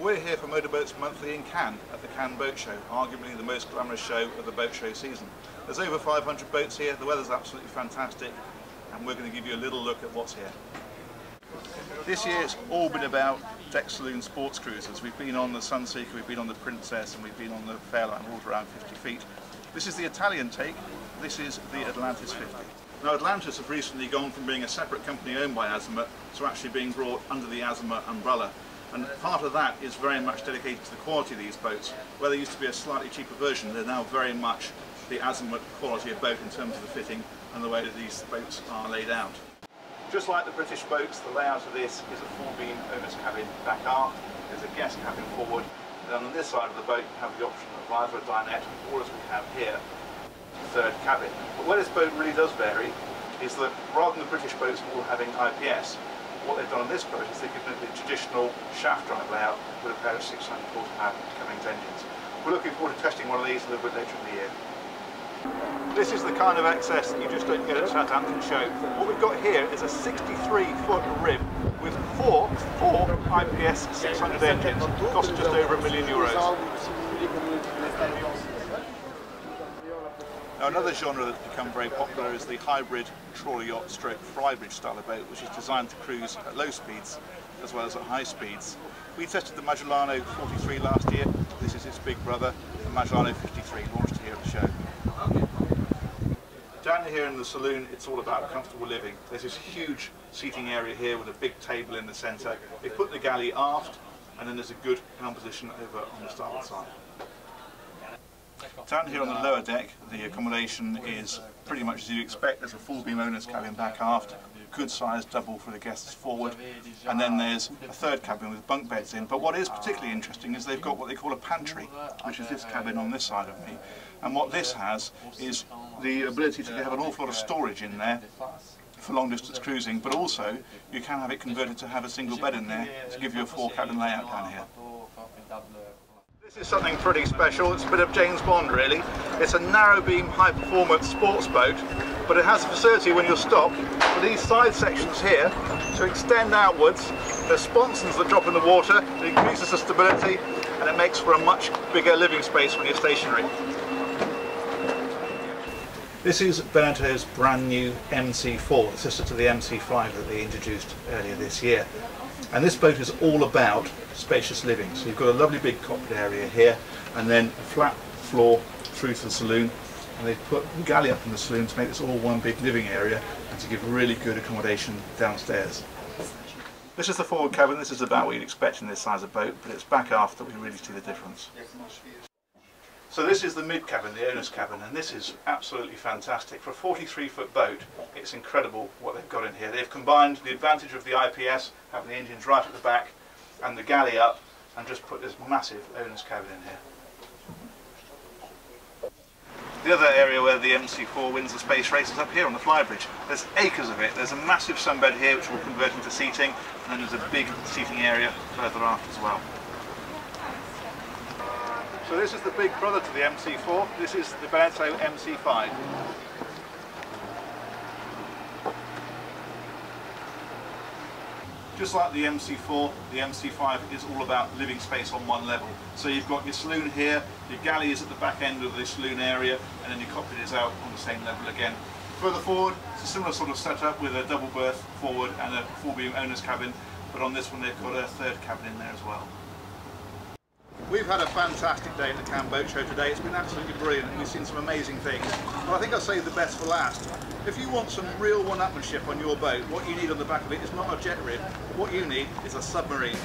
We're here for Motorboats Monthly in Cannes at the Cannes Boat Show, arguably the most glamorous show of the boat show season. There's over 500 boats here, the weather's absolutely fantastic, and we're going to give you a little look at what's here. This year it's all been about deck saloon sports cruisers. We've been on the Sunseeker, we've been on the Princess, and we've been on the Fairline, all around 50 feet. This is the Italian take, this is the Atlantis 50. Now Atlantis have recently gone from being a separate company owned by Azimut to actually being brought under the Azimut umbrella. And part of that is very much dedicated to the quality of these boats. Where there used to be a slightly cheaper version, they're now very much the Azimut quality of boat in terms of the fitting and the way that these boats are laid out. Just like the British boats, the layout of this is a full beam owner's cabin back aft, there's a guest cabin forward, and then on this side of the boat you have the option of either a dinette or, as we have here, a third cabin. But where this boat really does vary is that rather than the British boats all having IPS, what they've done on this boat is they've given it the traditional shaft drive layout with a pair of 600 horsepower Cummins engines. We're looking forward to testing one of these a little bit later in the year. This is the kind of access that you just don't get at Southampton Show. What we've got here is a 63-foot rib with four IPS 600 engines, costing just over €1 million. Now another genre that's become very popular is the hybrid trawler yacht stroke flybridge style of boat, which is designed to cruise at low speeds as well as at high speeds. We tested the Magellano 43 last year. This is its big brother, the Magellano 53, launched here at the show. Down here in the saloon, it's all about comfortable living. There's this huge seating area here with a big table in the centre. They put the galley aft, and then there's a good composition over on the starboard side. Down here on the lower deck, the accommodation is pretty much as you'd expect. There's a full beam owner's cabin back aft, good sized double for the guests forward, and then there's a third cabin with bunk beds in. But what is particularly interesting is they've got what they call a pantry, which is this cabin on this side of me. And what this has is the ability to have an awful lot of storage in there for long distance cruising, but also you can have it converted to have a single bed in there to give you a 4-cabin layout down here. This is something pretty special. It's a bit of James Bond really. It's a narrow beam high performance sports boat, but it has a facility when you're stopped for these side sections here to extend outwards. There's sponsons that drop in the water, it increases the stability, and it makes for a much bigger living space when you're stationary. This is Beneteau's brand new MC4, the sister to the MC5 that they introduced earlier this year. And this boat is all about spacious living. So you've got a lovely big cockpit area here, and then a flat floor through to the saloon, and they've put the galley up in the saloon to make this all one big living area and to give really good accommodation downstairs. This is the forward cabin. This is about what you'd expect in this size of boat, but it's back aft that we really see the difference. So this is the mid cabin, the owner's cabin, and this is absolutely fantastic. For a 43-foot boat, it's incredible what they've got in here. They've combined the advantage of the IPS, having the engines right at the back, and the galley up, and just put this massive owner's cabin in here. The other area where the MC4 wins the space race is up here on the flybridge. There's acres of it. There's a massive sunbed here which will convert into seating, and then there's a big seating area further aft as well. So this is the big brother to the MC4. This is the Beneteau MC5. Just like the MC4, the MC5 is all about living space on one level. So you've got your saloon here, your galley is at the back end of the saloon area, and then your cockpit is out on the same level again. Further forward, it's a similar sort of setup with a double berth forward and a full beam owner's cabin, but on this one they've got a third cabin in there as well. We've had a fantastic day at the Cannes Boat Show today. It's been absolutely brilliant and we've seen some amazing things. But I think I'll save the best for last. If you want some real one-upmanship on your boat, what you need on the back of it is not a jet rib. What you need is a submarine.